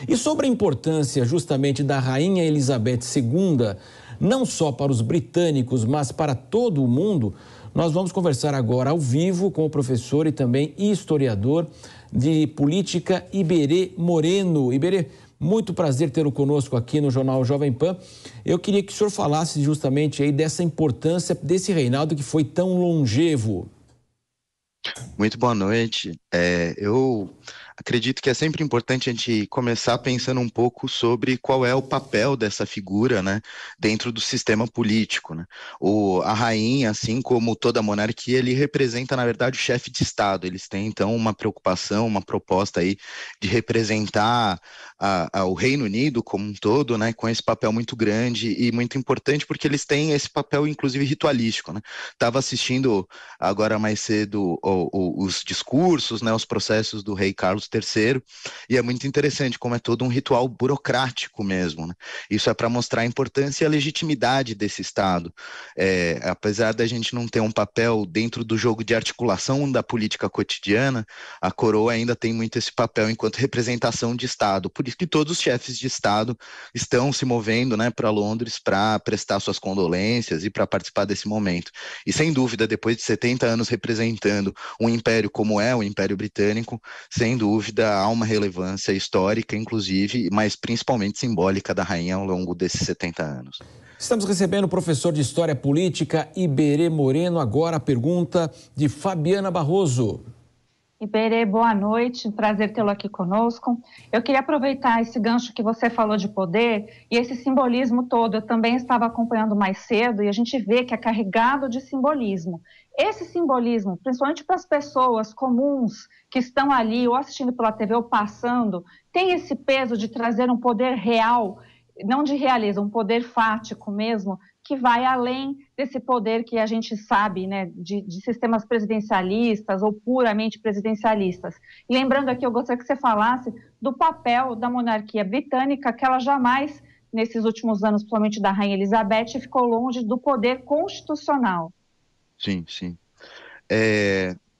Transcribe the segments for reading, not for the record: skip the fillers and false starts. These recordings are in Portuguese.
E sobre a importância justamente da Rainha Elizabeth II, não só para os britânicos, mas para todo o mundo, nós vamos conversar agora ao vivo com o professor e também historiador de política Iberê Moreno. Iberê, muito prazer tê-lo conosco aqui no Jornal Jovem Pan. Eu queria que o senhor falasse justamente aí dessa importância desse reinado que foi tão longevo. Muito boa noite. Eu acredito que é sempre importante a gente começar pensando um pouco sobre qual é o papel dessa figura, né, dentro do sistema político, né? A rainha, assim como toda a monarquia, ele representa, na verdade, o chefe de Estado. Eles têm, então, uma preocupação, uma proposta aí de representar o Reino Unido como um todo, né, com esse papel muito grande e muito importante, porque eles têm esse papel, inclusive, ritualístico, né? Estava assistindo agora mais cedo os discursos, né, os processos do rei Carlos III, e é muito interessante como é todo um ritual burocrático mesmo, né? Isso é para mostrar a importância e a legitimidade desse Estado. Apesar da gente não ter um papel dentro do jogo de articulação da política cotidiana, a coroa ainda tem muito esse papel enquanto representação de Estado. Por isso que todos os chefes de Estado estão se movendo, né, para Londres para prestar suas condolências e para participar desse momento. E sem dúvida, depois de 70 anos representando um império como é o Império Britânico, sem dúvida há uma relevância histórica, inclusive, mas principalmente simbólica da rainha ao longo desses 70 anos. Estamos recebendo o professor de História Política Iberê Moreno. Agora a pergunta de Fabiana Barroso. Iberê, boa noite, prazer tê-lo aqui conosco. Eu queria aproveitar esse gancho que você falou de poder e esse simbolismo todo. Eu também estava acompanhando mais cedo e a gente vê que é carregado de simbolismo. Esse simbolismo, principalmente para as pessoas comuns que estão ali ou assistindo pela TV ou passando, tem esse peso de trazer um poder real, não de realismo, um poder fático mesmo, que vai além desse poder que a gente sabe, né, de sistemas presidencialistas ou puramente presidencialistas. E lembrando aqui, eu gostaria que você falasse do papel da monarquia britânica, que ela jamais, nesses últimos anos, principalmente da Rainha Elizabeth, ficou longe do poder constitucional. Sim, sim.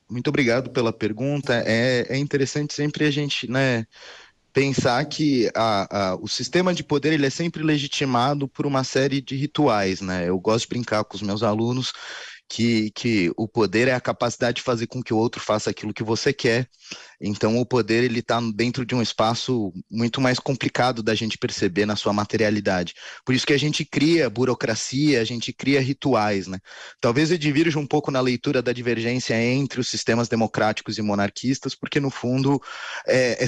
Muito obrigado pela pergunta. É interessante sempre a gente, né, pensar que o sistema de poder ele é sempre legitimado por uma série de rituais, né? Eu gosto de brincar com os meus alunos que o poder é a capacidade de fazer com que o outro faça aquilo que você quer. Então, o poder ele está dentro de um espaço muito mais complicado da gente perceber na sua materialidade. Por isso que a gente cria burocracia, a gente cria rituais, né? Talvez eu divirja um pouco na leitura da divergência entre os sistemas democráticos e monarquistas, porque no fundo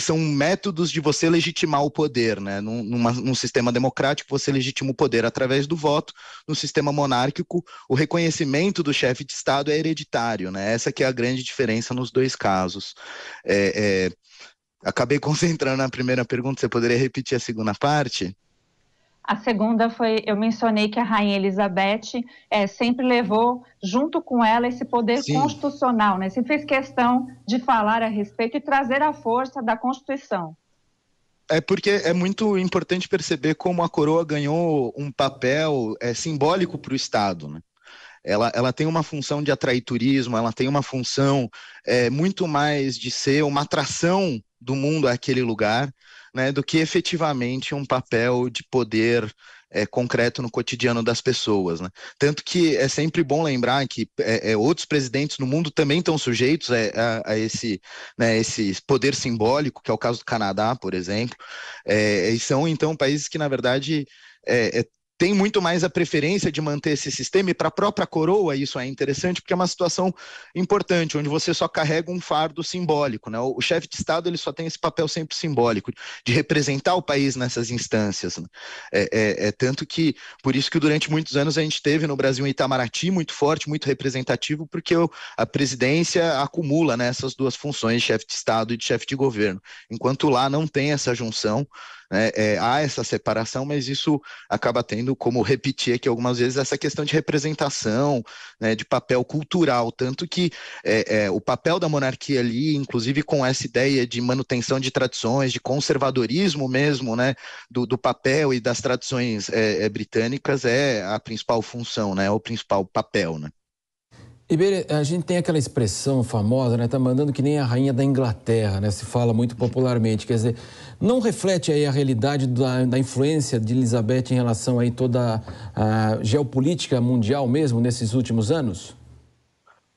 são métodos de você legitimar o poder, né? Num sistema democrático você legitima o poder através do voto. No sistema monárquico, o reconhecimento do chefe de Estado é hereditário, né? Essa que é a grande diferença nos dois casos. Acabei concentrando na primeira pergunta, você poderia repetir a segunda parte? A segunda foi, eu mencionei que a Rainha Elizabeth sempre levou junto com ela esse poder Sim. constitucional, né? Sempre fez questão de falar a respeito e trazer a força da Constituição. É porque é muito importante perceber como a coroa ganhou um papel simbólico para o Estado, né? Ela tem uma função de atrair turismo, ela tem uma função muito mais de ser uma atração do mundo àquele lugar, né, do que efetivamente um papel de poder concreto no cotidiano das pessoas, né? Tanto que é sempre bom lembrar que outros presidentes no mundo também estão sujeitos a esse, né, esse poder simbólico, que é o caso do Canadá, por exemplo, e são então países que, na verdade, tem muito mais a preferência de manter esse sistema, e para a própria coroa isso é interessante, porque é uma situação importante, onde você só carrega um fardo simbólico, né? O chefe de Estado ele só tem esse papel sempre simbólico, de representar o país nessas instâncias, né? Tanto que, por isso que durante muitos anos a gente teve no Brasil um Itamaraty muito forte, muito representativo, porque a presidência acumula, né, essas duas funções, de chefe de Estado e de chefe de governo, enquanto lá não tem essa junção, né? Há essa separação, mas isso acaba tendo, como repetir aqui algumas vezes, essa questão de representação, né, de papel cultural, tanto que o papel da monarquia ali, inclusive com essa ideia de manutenção de tradições, de conservadorismo mesmo, né, do papel e das tradições britânicas é a principal função, né, o principal papel, né. Iberê, a gente tem aquela expressão famosa, né? Tá mandando que nem a rainha da Inglaterra, né? Se fala muito popularmente. Quer dizer, não reflete aí a realidade da influência de Elizabeth em relação aí toda a geopolítica mundial mesmo nesses últimos anos?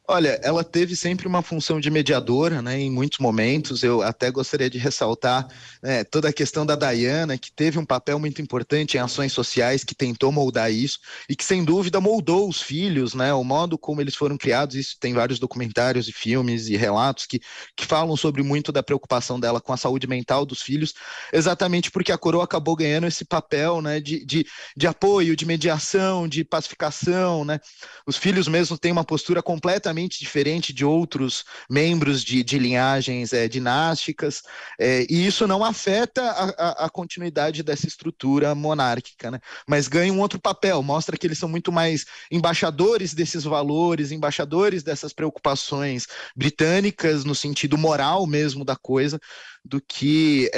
Olha, ela teve sempre uma função de mediadora, né, em muitos momentos. Eu até gostaria de ressaltar, né, toda a questão da Diana, que teve um papel muito importante em ações sociais, que tentou moldar isso e que, sem dúvida, moldou os filhos, né, o modo como eles foram criados. Isso tem vários documentários e filmes e relatos que falam sobre muito da preocupação dela com a saúde mental dos filhos, exatamente porque a coroa acabou ganhando esse papel, né, de apoio, de mediação, de pacificação, né. Os filhos mesmo têm uma postura completamente diferente de outros membros de linhagens dinásticas, e isso não afeta a continuidade dessa estrutura monárquica, né? Mas ganha um outro papel, mostra que eles são muito mais embaixadores desses valores, embaixadores dessas preocupações britânicas, no sentido moral mesmo da coisa, do que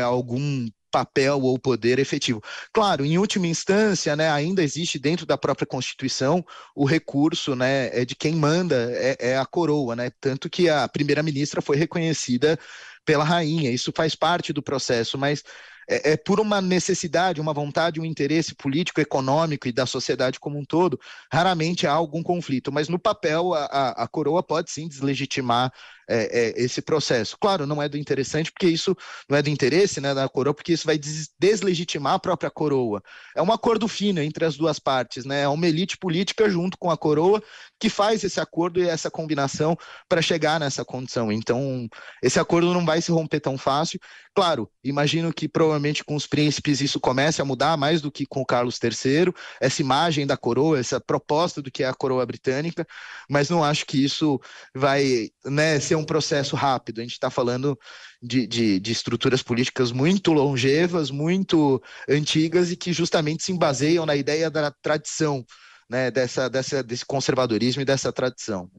algum papel ou poder efetivo. Claro, em última instância, né, ainda existe dentro da própria Constituição o recurso, né, de quem manda é a coroa, né, tanto que a primeira-ministra foi reconhecida pela rainha, isso faz parte do processo, mas é por uma necessidade, uma vontade, um interesse político, econômico e da sociedade como um todo, raramente há algum conflito, mas no papel a coroa pode sim deslegitimar esse processo. Claro, não é do interessante, porque isso não é do interesse, né, da coroa, porque isso vai deslegitimar a própria coroa. É um acordo fino entre as duas partes, né? É uma elite política junto com a coroa que faz esse acordo e essa combinação para chegar nessa condição. Então, esse acordo não vai se romper tão fácil. Claro, imagino que provavelmente com os príncipes isso comece a mudar mais do que com o Carlos III, essa imagem da coroa, essa proposta do que é a coroa britânica, mas não acho que isso vai, né, ser um processo rápido. A gente está falando de estruturas políticas muito longevas, muito antigas e que justamente se baseiam na ideia da tradição, né, desse conservadorismo e dessa tradição.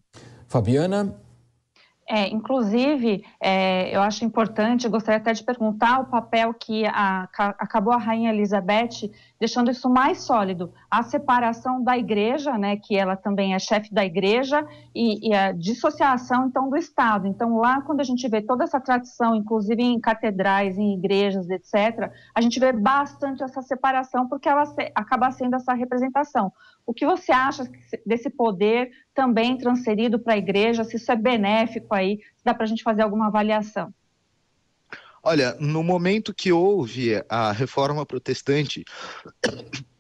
Fabiana? Inclusive, eu acho importante, gostaria até de perguntar o papel que acabou a Rainha Elizabeth deixando isso mais sólido, a separação da igreja, né, que ela também é chefe da igreja, e a dissociação, então, do Estado. Então, lá, quando a gente vê toda essa tradição, inclusive em catedrais, em igrejas, etc., a gente vê bastante essa separação, porque ela acaba sendo essa representação. O que você acha desse poder também transferido para a igreja, se isso é benéfico aí, se dá para a gente fazer alguma avaliação? Olha, no momento que houve a reforma protestante,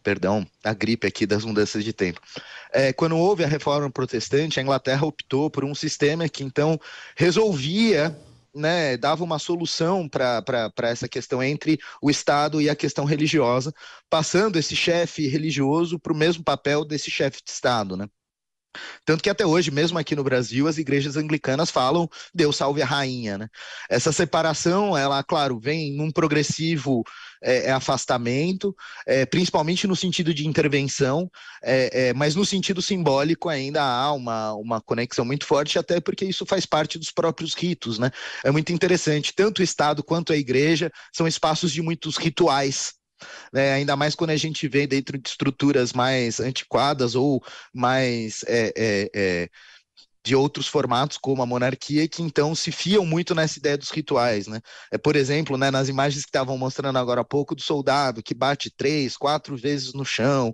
perdão, a gripe aqui das mudanças de tempo, quando houve a reforma protestante, a Inglaterra optou por um sistema que então resolvia, né, dava uma solução para essa questão entre o Estado e a questão religiosa, passando esse chefe religioso para o mesmo papel desse chefe de Estado, né? Tanto que até hoje, mesmo aqui no Brasil, as igrejas anglicanas falam Deus salve a rainha, né? Essa separação, ela, claro, vem num progressivo afastamento, principalmente no sentido de intervenção, mas no sentido simbólico ainda há uma conexão muito forte, até porque isso faz parte dos próprios ritos, né? É muito interessante, tanto o Estado quanto a igreja são espaços de muitos rituais, né, ainda mais quando a gente vê dentro de estruturas mais antiquadas ou mais de outros formatos, como a monarquia, que então se fiam muito nessa ideia dos rituais, né? Por exemplo, né, nas imagens que estavam mostrando agora há pouco do soldado que bate 3, 4 vezes no chão,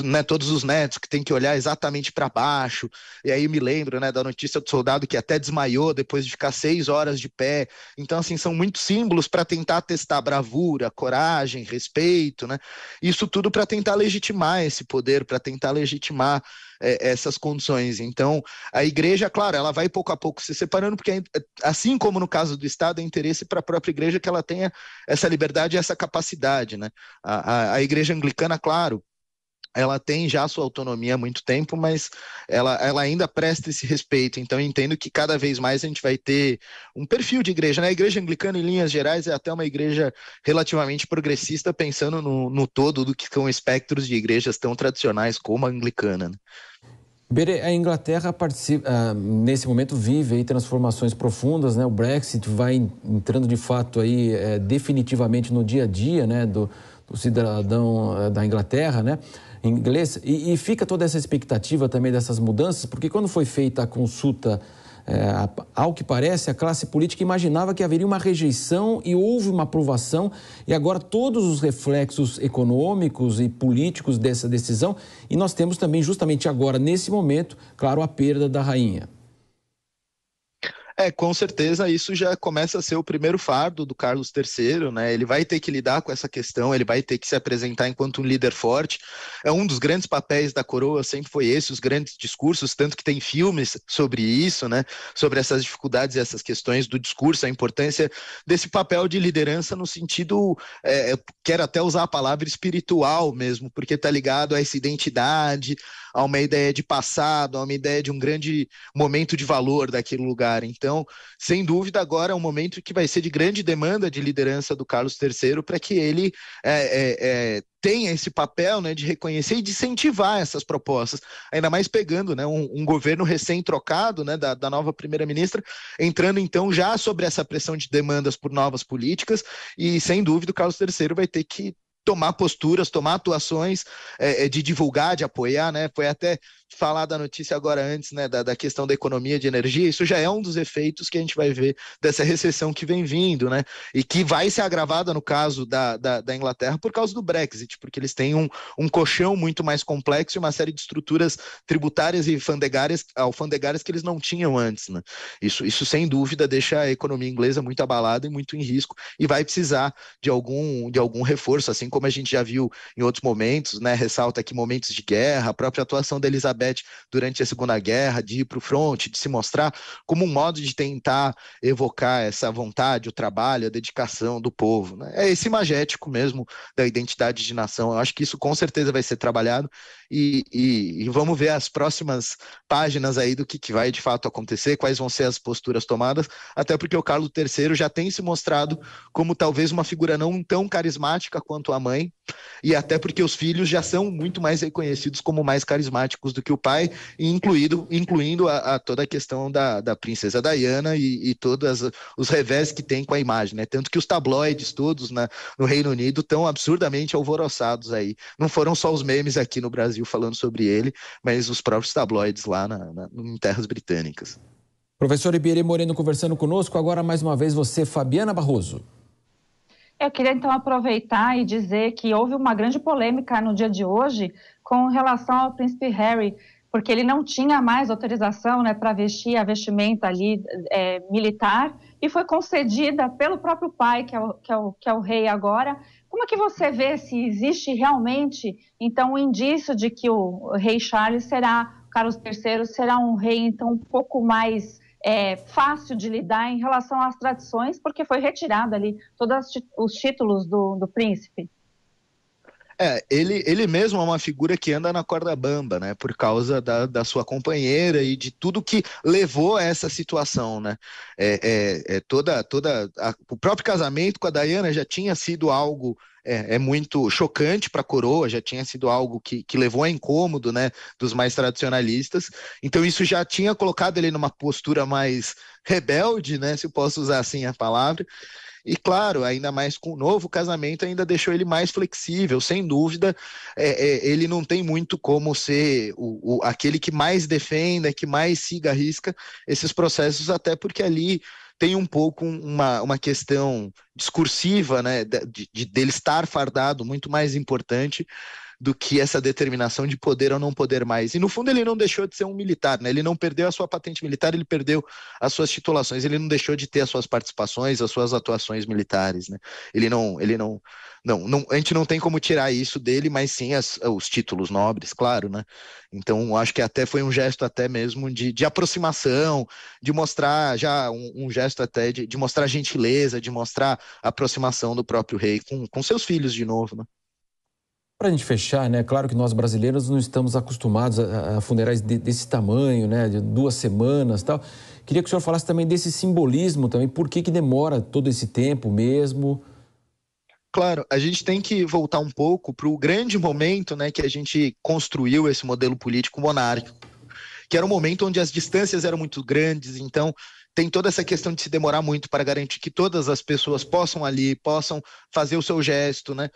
né, todos os netos que tem que olhar exatamente para baixo, e aí me lembro, né, da notícia do soldado que até desmaiou depois de ficar 6 horas de pé. Então, assim, são muitos símbolos para tentar testar bravura, coragem, respeito, né? Isso tudo para tentar legitimar esse poder, para tentar legitimar essas condições. Então, a igreja, claro, ela vai pouco a pouco se separando, porque assim como no caso do Estado, é interesse para a própria igreja que ela tenha essa liberdade e essa capacidade, né? A igreja anglicana, claro, ela tem já sua autonomia há muito tempo, mas ela ainda presta esse respeito. Então, eu entendo que cada vez mais a gente vai ter um perfil de igreja, né? A igreja anglicana, em linhas gerais, é até uma igreja relativamente progressista, pensando no todo do que são espectros de igrejas tão tradicionais como a anglicana, né? Berê, a Inglaterra participa, nesse momento vive aí transformações profundas, né? O Brexit vai entrando de fato aí definitivamente no dia a dia, né, do cidadão da Inglaterra, né? inglês. E fica toda essa expectativa também dessas mudanças, porque quando foi feita a consulta, ao que parece, a classe política imaginava que haveria uma rejeição e houve uma aprovação, e agora todos os reflexos econômicos e políticos dessa decisão, e nós temos também, justamente agora, nesse momento, claro, a perda da rainha. Com certeza isso já começa a ser o primeiro fardo do Carlos III, né? Ele vai ter que lidar com essa questão, ele vai ter que se apresentar enquanto um líder forte. É um dos grandes papéis da coroa, sempre foi esse, os grandes discursos, tanto que tem filmes sobre isso, né? Sobre essas dificuldades e essas questões do discurso, a importância desse papel de liderança no sentido, quero até usar a palavra espiritual mesmo, porque está ligado a essa identidade, a uma ideia de passado, a uma ideia de um grande momento de valor daquele lugar. Então, sem dúvida, agora é um momento que vai ser de grande demanda de liderança do Carlos III para que ele tenha esse papel, né, de reconhecer e de incentivar essas propostas, ainda mais pegando, né, um governo recém-trocado, né, da nova primeira-ministra, entrando então já sobre essa pressão de demandas por novas políticas, e sem dúvida o Carlos III vai ter que tomar posturas, tomar atuações, de divulgar, de apoiar, né? Foi até falar da notícia agora antes, né, da questão da economia de energia. Isso já é um dos efeitos que a gente vai ver dessa recessão que vem vindo, né? E que vai ser agravada no caso da Inglaterra por causa do Brexit, porque eles têm um colchão muito mais complexo e uma série de estruturas tributárias e alfandegárias que eles não tinham antes, né? Isso sem dúvida deixa a economia inglesa muito abalada e muito em risco, e vai precisar de algum reforço, assim como a gente já viu em outros momentos, né? Ressalta aqui momentos de guerra, a própria atuação da Elizabeth durante a Segunda Guerra, de ir para o fronte, de se mostrar como um modo de tentar evocar essa vontade, o trabalho, a dedicação do povo, né? É esse imagético mesmo da identidade de nação. Eu acho que isso com certeza vai ser trabalhado, e vamos ver as próximas páginas aí do que vai de fato acontecer, quais vão ser as posturas tomadas, até porque o Carlos III já tem se mostrado como talvez uma figura não tão carismática quanto a mãe, e até porque os filhos já são muito mais reconhecidos como mais carismáticos do que o pai, incluindo a toda a questão da princesa Diana e todos os revés que tem com a imagem, né? Tanto que os tabloides todos no Reino Unido estão absurdamente alvoroçados aí. Não foram só os memes aqui no Brasil falando sobre ele, mas os próprios tabloides lá em terras britânicas. Professor Ibirê Moreno conversando conosco, agora mais uma vez você, Fabiana Barroso. Eu queria então aproveitar e dizer que houve uma grande polêmica no dia de hoje com relação ao príncipe Harry, porque ele não tinha mais autorização, né, para vestir a vestimenta ali militar, e foi concedida pelo próprio pai, que é o rei agora. Como é que você vê se existe realmente então um indício de que o rei Carlos III será um rei então um pouco mais fácil de lidar em relação às tradições, porque foi retirado ali todos os títulos do príncipe? Ele mesmo é uma figura que anda na corda bamba, né? Por causa da sua companheira e de tudo que levou a essa situação, né? O próprio casamento com a Diana já tinha sido algo muito chocante para a coroa, já tinha sido algo que levou a incômodo, né, dos mais tradicionalistas. Então isso já tinha colocado ele numa postura mais rebelde, né, se eu posso usar assim a palavra. E claro, ainda mais com o novo casamento, ainda deixou ele mais flexível, sem dúvida. Ele não tem muito como ser aquele que mais defenda, que mais siga a risca esses processos, até porque ali tem um pouco uma questão discursiva, né, dele estar fardado, muito mais importante do que essa determinação de poder ou não poder mais. E no fundo ele não deixou de ser um militar, né? Ele não perdeu a sua patente militar, ele perdeu as suas titulações, ele não deixou de ter as suas participações, as suas atuações militares, né? A gente não tem como tirar isso dele, mas sim os títulos nobres, claro, né? Então acho que até foi um gesto até mesmo de aproximação, de mostrar já um gesto até de mostrar gentileza, de mostrar aproximação do próprio rei com seus filhos de novo, né? Para a gente fechar, né? Claro que nós brasileiros não estamos acostumados a funerais desse tamanho, né? De 2 semanas e tal. Queria que o senhor falasse também desse simbolismo também. Por que demora todo esse tempo mesmo? Claro, a gente tem que voltar um pouco para o grande momento, né, que a gente construiu esse modelo político monárquico, que era um momento onde as distâncias eram muito grandes, então tem toda essa questão de se demorar muito para garantir que todas as pessoas possam fazer o seu gesto, né?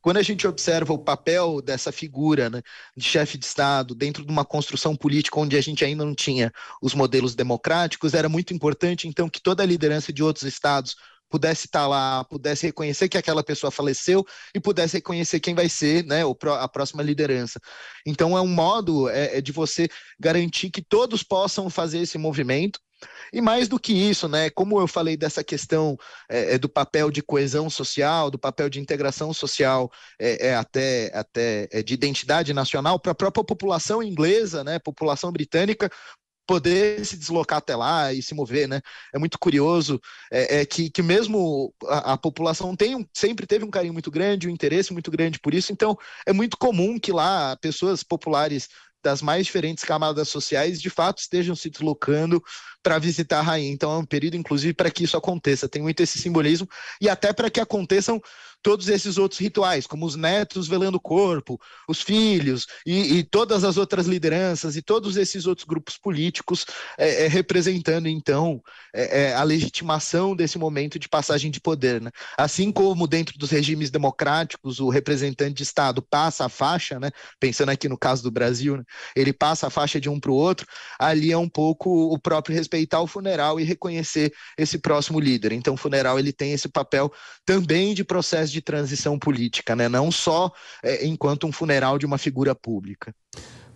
Quando a gente observa o papel dessa figura, né, de chefe de Estado dentro de uma construção política onde a gente ainda não tinha os modelos democráticos, era muito importante, então, que toda a liderança de outros estados pudesse estar lá, pudesse reconhecer que aquela pessoa faleceu e pudesse reconhecer quem vai ser, né, a próxima liderança. Então, é um modo de você garantir que todos possam fazer esse movimento. E mais do que isso, né, como eu falei dessa questão do papel de coesão social, do papel de integração social, até de identidade nacional, para a própria população inglesa, né, população britânica, poder se deslocar até lá e se mover, né? É muito curioso que mesmo a população sempre teve um carinho muito grande, um interesse muito grande por isso, então é muito comum que lá pessoas populares das mais diferentes camadas sociais, de fato, estejam se deslocando para visitar a rainha. Então é um período, inclusive, para que isso aconteça. Tem muito esse simbolismo e até para que aconteçam todos esses outros rituais, como os netos velando o corpo, os filhos e todas as outras lideranças e todos esses outros grupos políticos representando, então, a legitimação desse momento de passagem de poder, né? Assim como dentro dos regimes democráticos, o representante de Estado passa a faixa, né? Pensando aqui no caso do Brasil, né? Ele passa a faixa de um para o outro, ali é um pouco o próprio respeitar o funeral e reconhecer esse próximo líder. Então o funeral ele tem esse papel também de processo de transição política, né? Não só enquanto um funeral de uma figura pública.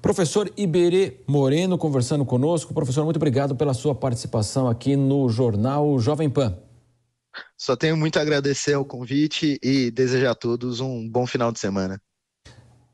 Professor Iberê Moreno conversando conosco. Professor, muito obrigado pela sua participação aqui no Jornal Jovem Pan. Só tenho muito a agradecer ao convite e desejar a todos um bom final de semana.